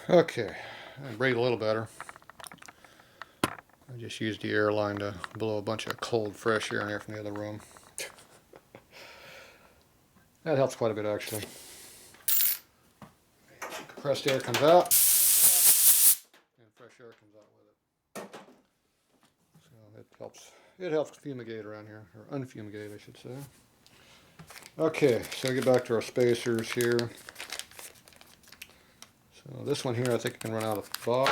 Okay, I breathe a little better. I just used the air line to blow a bunch of cold, fresh air in here from the other room. That helps quite a bit, actually. Compressed air comes out, and fresh air comes out with it. So it helps. It helps fumigate around here, or unfumigate, I should say. Okay, so get back to our spacers here. So this one here, I think I can run out of the box.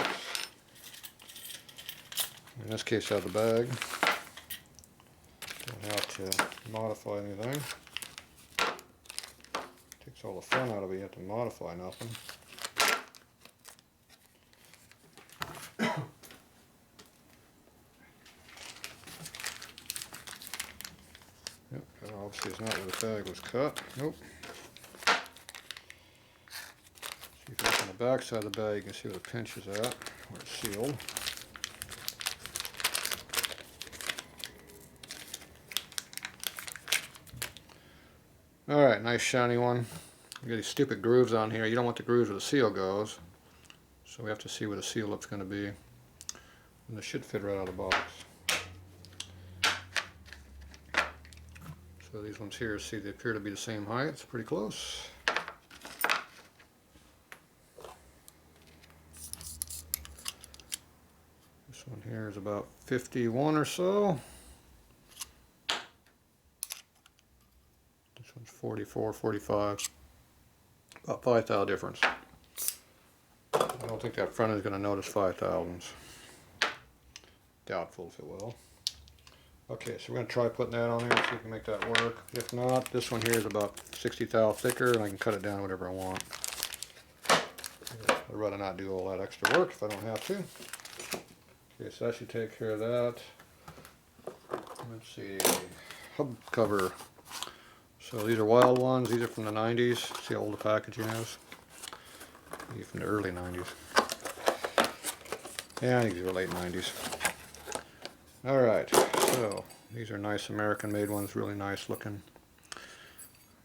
In this case, out of the bag. Don't have to modify anything. Takes all the fun out of it. You have to modify nothing. Yep, that obviously is not where the bag was cut. Nope. See if you look on the back side of the bag, you can see where the pinch is at, where it's sealed. Alright, nice shiny one. You got these stupid grooves on here. You don't want the grooves where the seal goes. So we have to see where the seal up's going to be. And this should fit right out of the box. So these ones here, see, they appear to be the same height. It's pretty close. This one here is about 51 or so. 44, 45, about 5 thou difference. I don't think that front is going to notice 5 thousandths. Doubtful if it will. Okay, so we're going to try putting that on there, see if we can make that work. If not, this one here is about 60 thou thicker, and I can cut it down whatever I want. I'd rather not do all that extra work if I don't have to. Okay, so that should take care of that. Let's see, hub cover. So these are wild ones. These are from the 90s. See how old the packaging is? These from the early 90s. Yeah, I think these are late 90s. Alright, so these are nice American-made ones, really nice looking.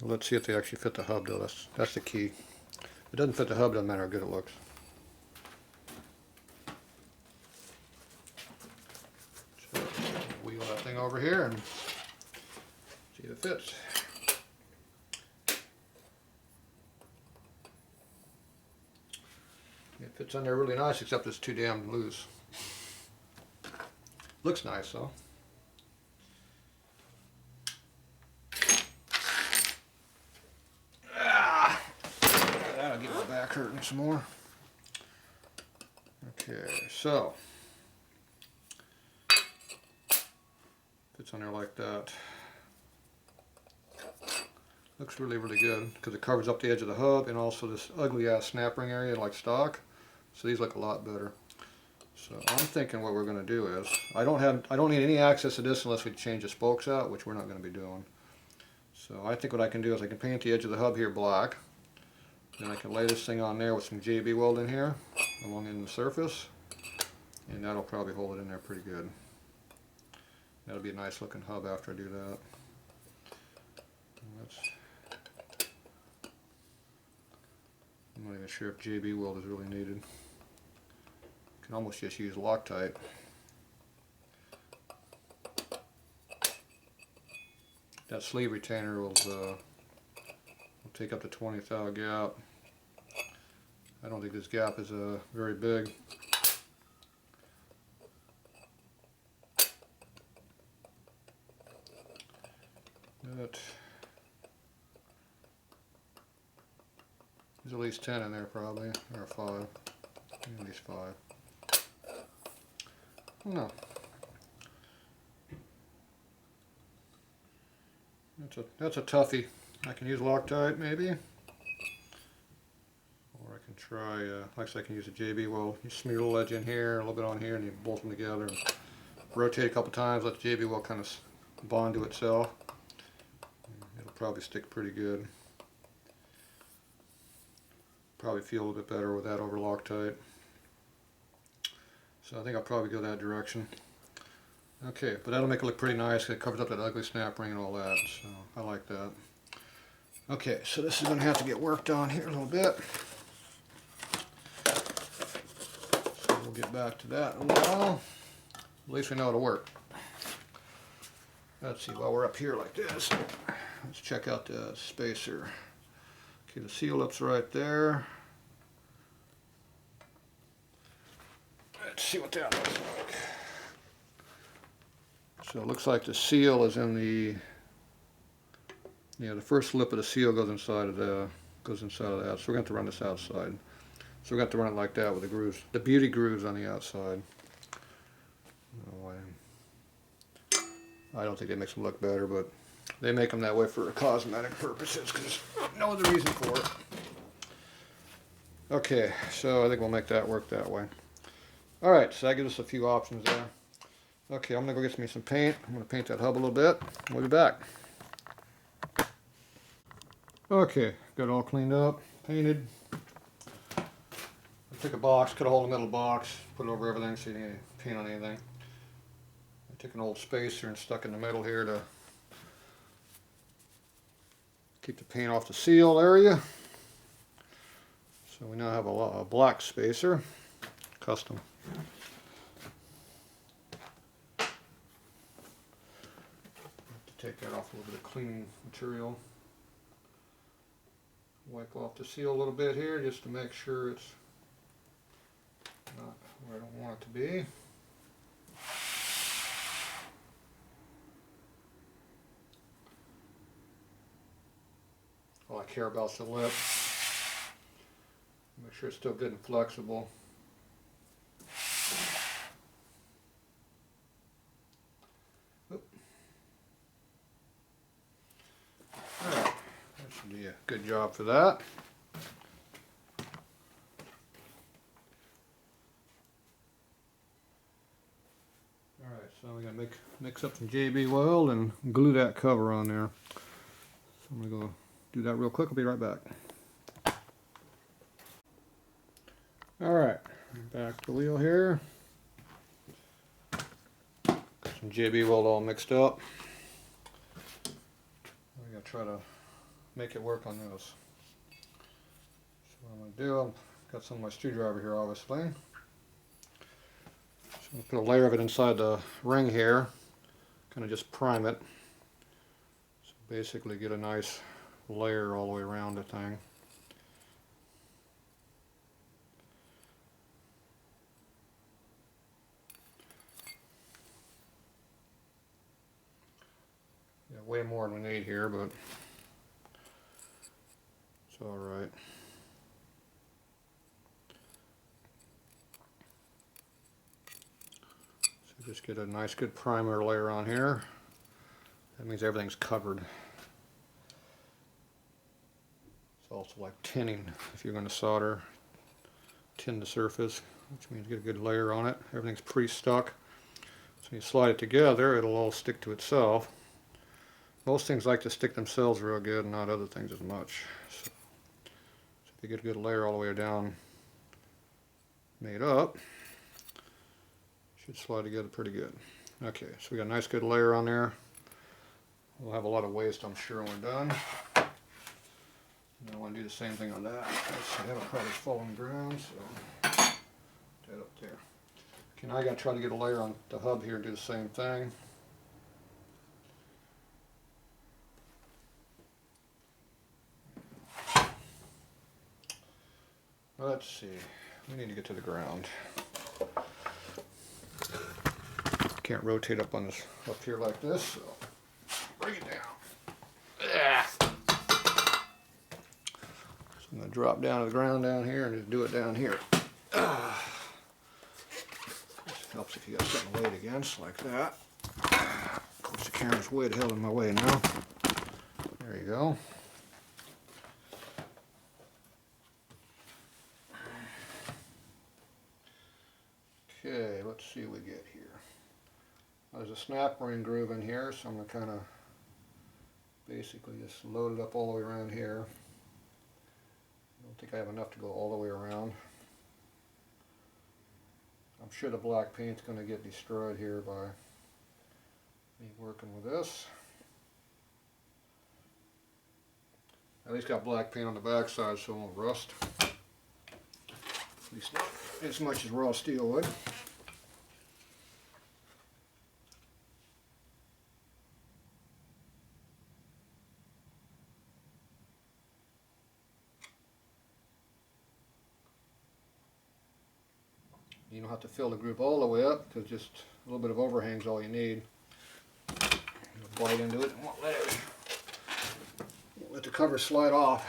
Let's see if they actually fit the hub, though. That's the key. If it doesn't fit the hub, it doesn't matter how good it looks. So wheel that thing over here and see if it fits. It fits on there really nice, except it's too damn loose. Looks nice though. That'll get my back hurting some more. Okay, so fits on there like that. Looks really, really good because it covers up the edge of the hub and also this ugly ass snap ring area like stock. So these look a lot better. So I'm thinking what we're going to do is, I don't need any access to this unless we change the spokes out, which we're not going to be doing. So I think what I can do is I can paint the edge of the hub here black. Then I can lay this thing on there with some JB weld in here, along in the surface. And that'll probably hold it in there pretty good. That'll be a nice looking hub after I do that. I'm not even sure if JB weld is really needed. Can almost just use Loctite. That sleeve retainer will take up to 20 thou gap. I don't think this gap is very big. But there's at least 10 in there probably, or 5. At least 5. No. That's a toughie. I can use Loctite maybe. Or I can try, like I said, I can use a JB weld. You smear a little edge in here, a little bit on here, and you bolt them together. And rotate a couple times, let the JB weld kind of bond to itself. It'll probably stick pretty good. Probably feel a little bit better with that over Loctite. So I think I'll probably go that direction. Okay, but that'll make it look pretty nice. It covers up that ugly snap ring and all that, so I like that. Okay, so this is going to have to get worked on here a little bit. We'll get back to that in a while. At least we know it'll work. Let's see, while we're up here like this, let's check out the spacer. Okay, the seal lips right there. Let's see what that looks like. So it looks like the seal is in the, the first lip of the seal goes inside of that. So we're going to have to run this outside. So we're going to have to run it like that with the grooves, the beauty grooves on the outside. I don't think that makes them look better, but they make them that way for cosmetic purposes because there's no other reason for it. Okay, so I think we'll make that work that way. Alright, so that gives us a few options there. Okay, I'm going to go get me some paint. I'm going to paint that hub a little bit. We'll be back. Okay, got it all cleaned up, painted. I took a box, cut a hole in the middle of the box, put it over everything so you didn't paint on anything. I took an old spacer and stuck in the middle here to keep the paint off the seal area. So we now have a black spacer, custom. Take that off a little bit of cleaning material. Wipe off the seal a little bit here just to make sure it's not where I don't want it to be. All I care about is the lip. Make sure it's still good and flexible. Alright, that should be a good job for that. Alright, so we're going to mix up some JB oil and glue that cover on there. So I'm going to go do that real quick. I'll be right back. Alright, back to the wheel here. Got some JB weld all mixed up. I'm going to try to make it work on this. So what I'm going to do, I've got some of my screwdriver here obviously. So I'm going to put a layer of it inside the ring here. Kind of just prime it. So basically get a nice layer all the way around the thing. Way more than we need here, but it's alright. So just get a nice good primer layer on here. That means everything's covered. It's also like tinning if you're going to solder. Tin the surface, which means get a good layer on it. Everything's pre-stuck. So when you slide it together, it'll all stick to itself. Most things like to stick themselves real good and not other things as much. So if you get a good layer all the way down made up, should slide together pretty good. Okay, so we got a nice good layer on there. We'll have a lot of waste, I'm sure, when we're done. And I want to do the same thing on that. That'll probably fall on the ground, so put that up there. Okay, now I got to try to get a layer on the hub here and do the same thing. Let's see, we need to get to the ground. Can't rotate up on this up here like this, so bring it down. So I'm going to drop down to the ground down here and just do it down here. This helps if you got something laid against like that. Of course the camera's way the hell in my way now. There you go. Okay, let's see what we get here. There's a snap ring groove in here, so I'm going to kind of basically just load it up all the way around here. I don't think I have enough to go all the way around. I'm sure the black paint's going to get destroyed here by me working with this. At least got black paint on the back side so it won't rust. At least not as much as raw steel would. You don't have to fill the groove all the way up, because just a little bit of overhang is all you need. Bite into it and won't let the cover slide off.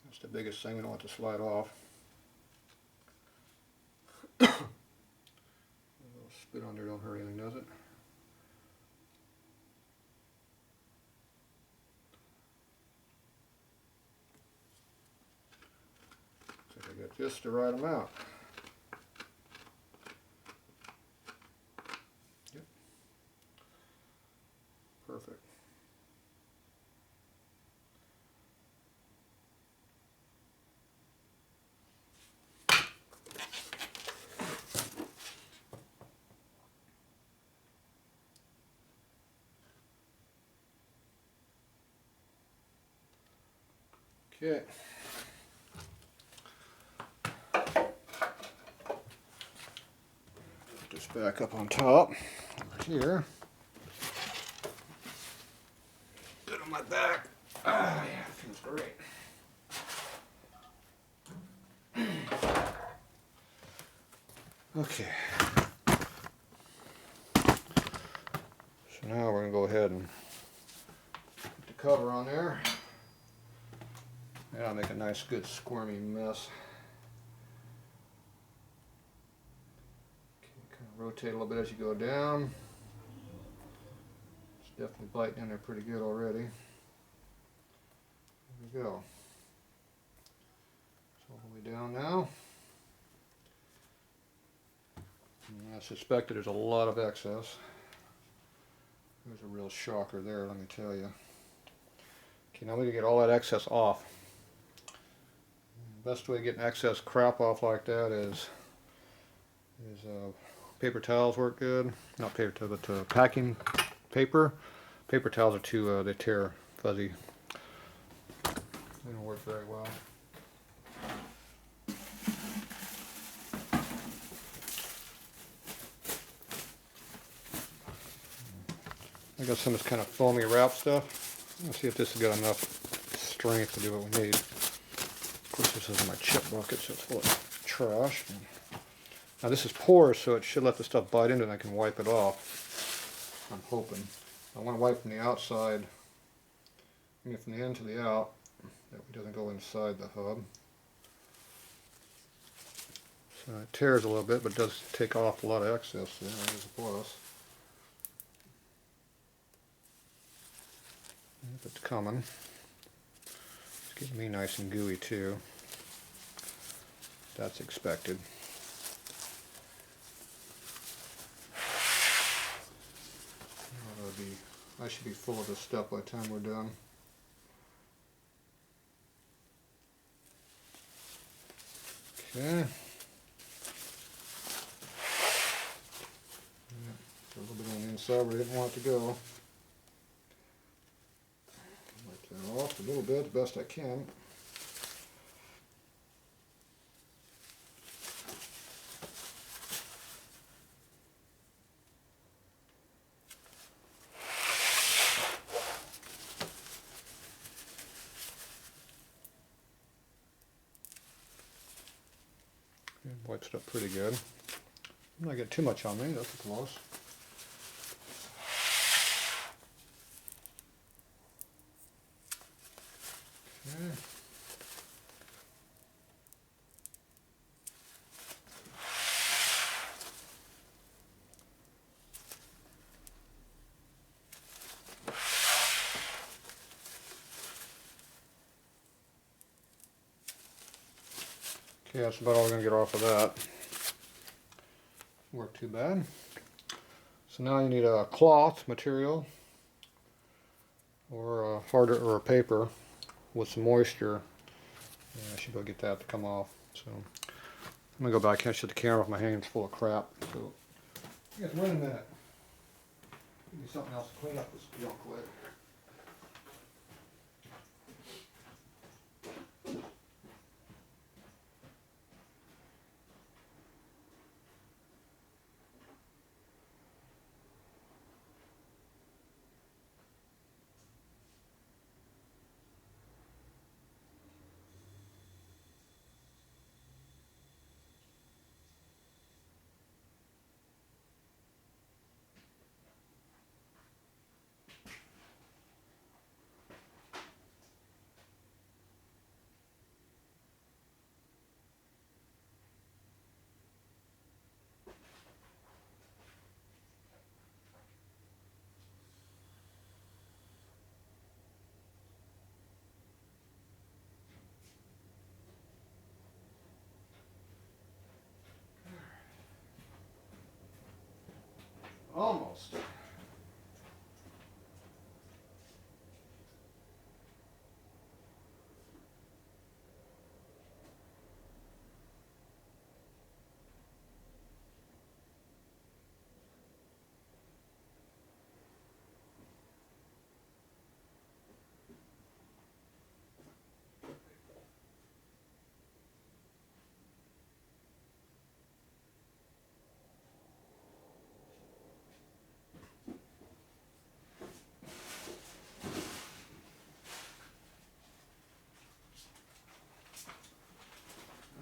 That's the biggest thing, we don't want it to slide off. A little spit on there don't hurt anything, does it? So I got just the right amount. Yep. Perfect. Okay. Put this back up on top over here. Good on my back. Ah, yeah, feels great. Okay. So now we're going to go ahead and put the cover on there. That'll make a nice, good, squirmy mess. Okay, kind of rotate a little bit as you go down. It's definitely biting in there pretty good already. There we go. It's all the way down now. And I suspected there's a lot of excess. There's a real shocker there, let me tell you. Okay, now we can get all that excess off. The best way to get an excess crap off like that is paper towels work good. Not paper towels, but packing paper. Paper towels are too, they tear fuzzy. They don't work very well. I got some of this kind of foamy wrap stuff. Let's see if this has got enough strength to do what we need. Of course, this is my chip bucket, so it's full of trash. Now this is porous, so it should let the stuff bite into it and I can wipe it off. I'm hoping. I want to wipe from the outside, I mean from the in to the out, that it doesn't go inside the hub. So it tears a little bit, but it does take off a lot of excess there. There's a plus. If it's coming. It's getting me nice and gooey too. That's expected. I should be full of this stuff by the time we're done. Okay. A little bit on the inside where I didn't want it to go. Wipe that off a little bit, the best I can. Wiped it up pretty good. I'm not getting too much on me, that's close. Okay. Okay, that's about all we're going to get off of that. Work too bad. So now you need a cloth material or a harder or a paper with some moisture. Yeah, I should go get that to come off. So I'm going to go back and shut the camera off. My hand's full of crap. So yes, wait a minute. Give me something else to clean up this junk with. Almost.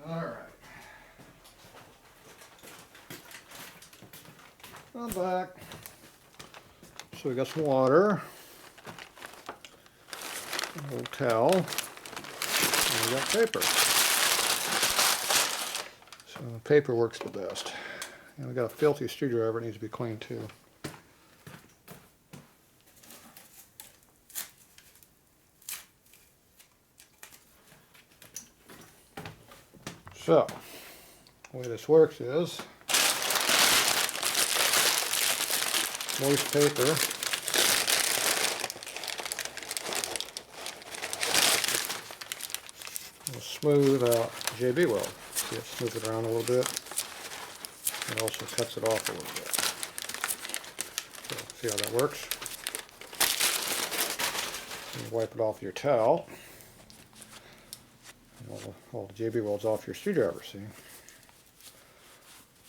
Alright. I'm back. So we got some water, a little towel, and we got paper. So paper works the best. And we got a filthy screwdriver, it needs to be cleaned too. So, the way this works is, moist paper will smooth out JB weld. See it smooth it around a little bit. It also cuts it off a little bit. So, see how that works? And wipe it off your towel. And all the JB welds off your screwdriver, see?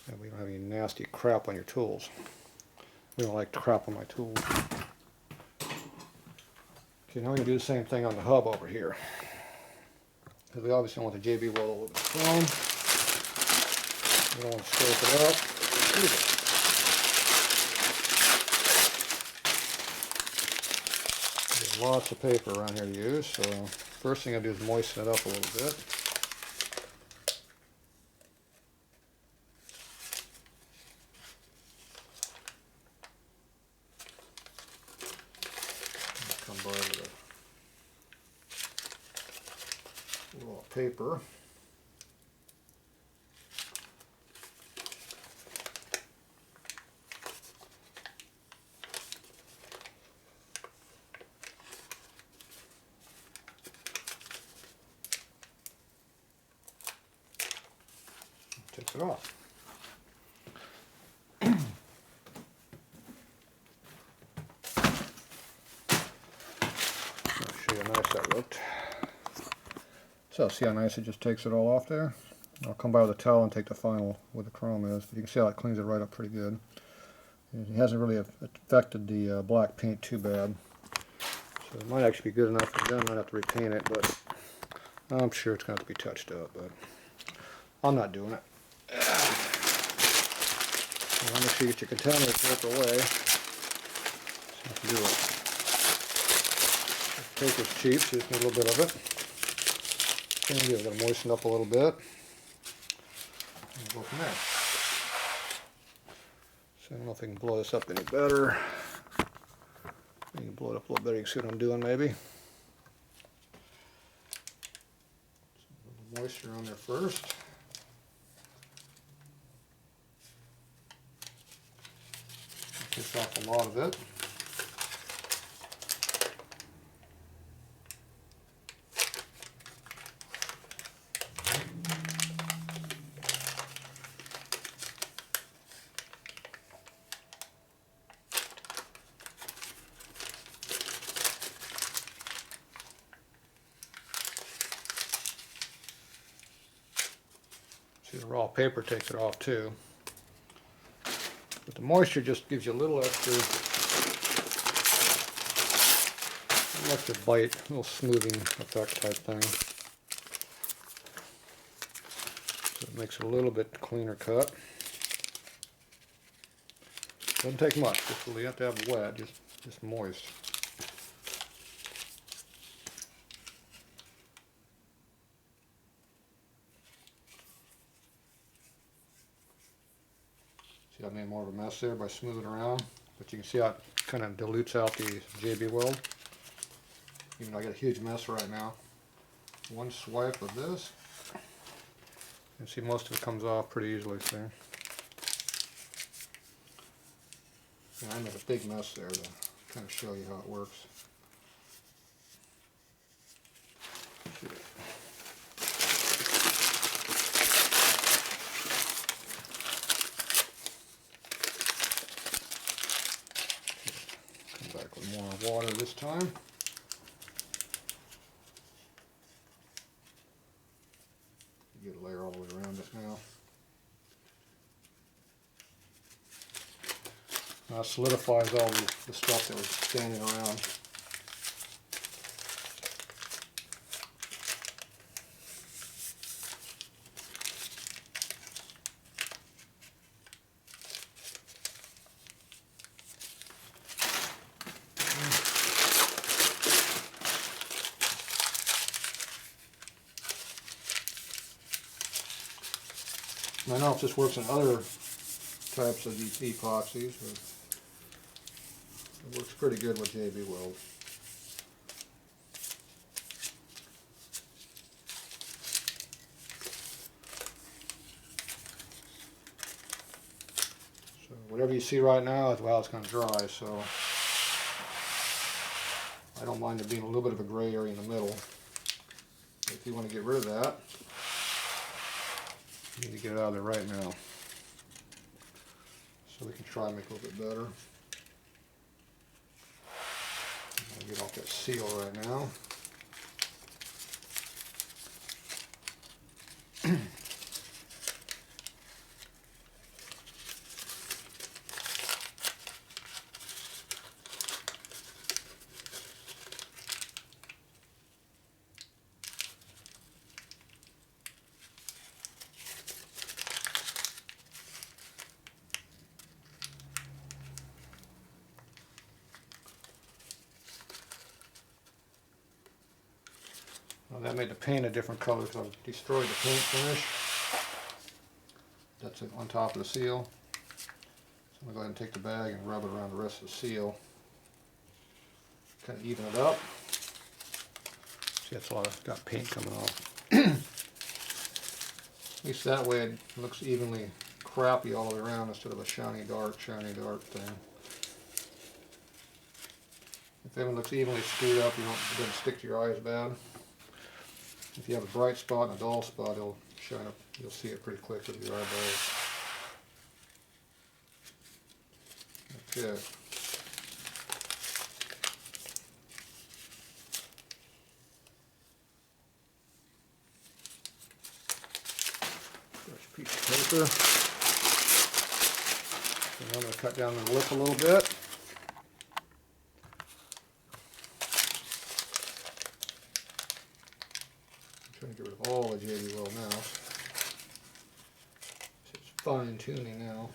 And we don't have any nasty crap on your tools. We don't like crap on my tools. Okay, now we're going to do the same thing on the hub over here. Because we obviously want the JB weld over the chrome. We don't want to scrape it up either. There's lots of paper around here to use, so first thing I do is moisten it up a little bit. Come by with a roll of paper. Takes it off. I'll show you how nice that looked. So see how nice it just takes it all off there? I'll come by with a towel and take the final where the chrome is. But you can see how it cleans it right up pretty good. It hasn't really affected the black paint too bad. So it might actually be good enough for them. I might have to repaint it, but I'm sure it's going to have to be touched up. But I'm not doing it. So make sure you get your contaminated paper away. So you can do it. Paper's cheap, so you just need a little bit of it. What I'm going to do, I'm going to moisten up a little bit. And we'll go from there. So I don't know if I can blow this up any better. You can blow it up a little better, you can see what I'm doing maybe. So a little moisture on there first. Takes off a lot of it. See, the raw paper takes it off too. But the moisture just gives you a little extra bite, a little smoothing effect type thing. So it makes it a little bit cleaner cut. Doesn't take much, just really have to have it wet, just moist. See, I made more of a mess there by smoothing around, but you can see how it kind of dilutes out the JB weld. Even though I got a huge mess right now. One swipe of this, you can see most of it comes off pretty easily. See? And I made a big mess there to kind of show you how it works. Come back with more water this time. Get a layer all the way around it now. Now it solidifies all the stuff that was standing around. I don't know if this works in other types of epoxies, but it works pretty good with JB Weld. So whatever you see right now is how it's going to dry, so I don't mind there being a little bit of a gray area in the middle. If you want to get rid of that, you need to get it out of there right now. So we can try and make it a little bit better. I'll get off that seal right now. Well, that made the paint a different color because I destroyed the paint finish. That's it on top of the seal. So I'm going to go ahead and take the bag and rub it around the rest of the seal. Kind of even it up. See, that's a lot of got paint coming off. At least that way it looks evenly crappy all the way around instead of a shiny dark thing. If everything looks evenly screwed up, it doesn't stick to your eyes bad. If you have a bright spot and a dull spot, it'll shine up. You'll see it pretty quick with your eyeballs. Okay. Fresh piece of paper. And I'm going to cut down the lip a little bit. Trying to get rid of all the JB Weld now. So it's fine tuning now.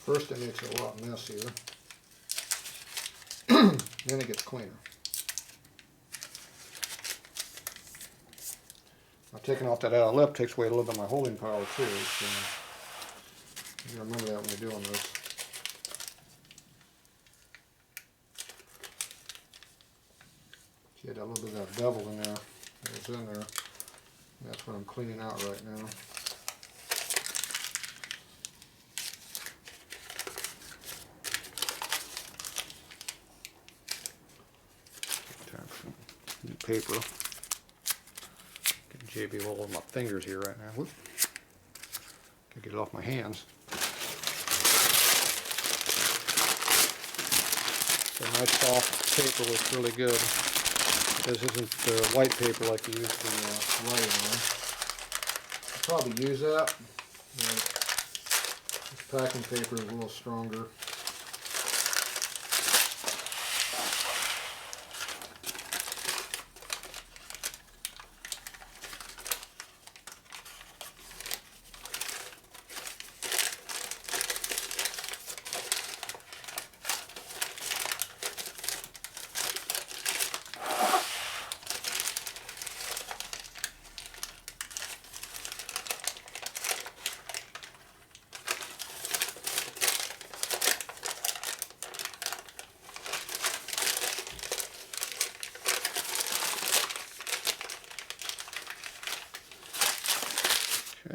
First it makes it a lot messier. Then it gets cleaner. Now taking off that outer lip takes away a little bit of my holding power too. So you remember that when you're doing this. See, that little bit of that bevel in there. It was in there. That's what I'm cleaning out right now. Time for some new paper. Getting JB Weld on my fingers here right now. Whoop. Gotta get it off my hands. So nice soft paper looks really good. This isn't white paper like you used for writing on. I'll probably use that. This packing paper is a little stronger.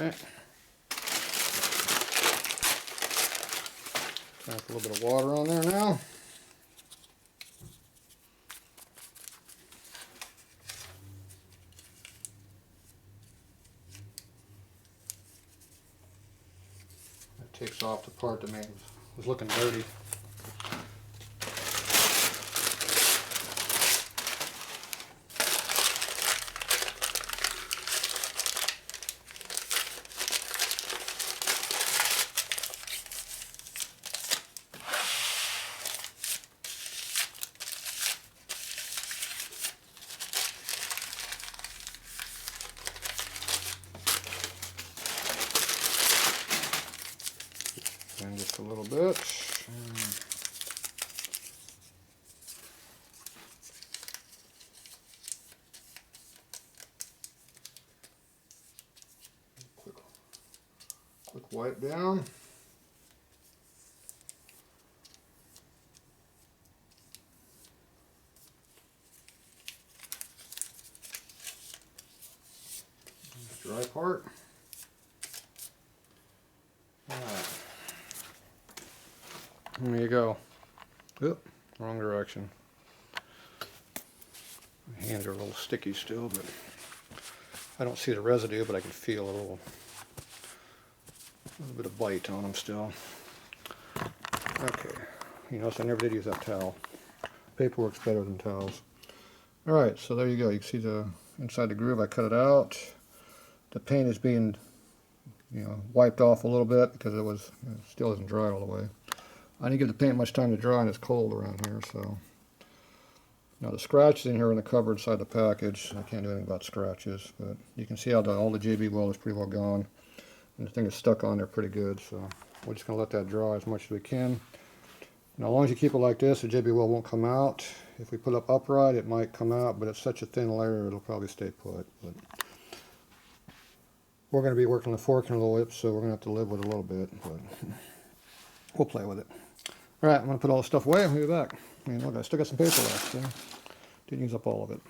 Okay. Put a little bit of water on there now. That takes off the part that was looking dirty. And just a little bit. Quick wipe down. Dry part. Alright. There you go. Oop, wrong direction. My hands are a little sticky still, but I don't see the residue, but I can feel a little bit of bite on them still. Okay, you notice I never did use that towel. Paperwork's better than towels. Alright, so there you go. You can see the inside the groove. I cut it out. The paint is being, wiped off a little bit because it still isn't dry all the way. I didn't give the paint much time to dry, and it's cold around here, so. Now the scratches in here in the cover inside the package, I can't do anything about scratches, but you can see how all the JB weld is pretty well gone. And the thing is stuck on there pretty good, so we're just going to let that dry as much as we can. Now as long as you keep it like this, the JB weld won't come out. If we put it up upright, it might come out, but it's such a thin layer, it'll probably stay put. But we're going to be working the fork in a little bit, so we're going to have to live with it a little bit, but we'll play with it. Alright, I'm going to put all the stuff away and we'll be back. I mean, look, I still got some paper left, so didn't use up all of it.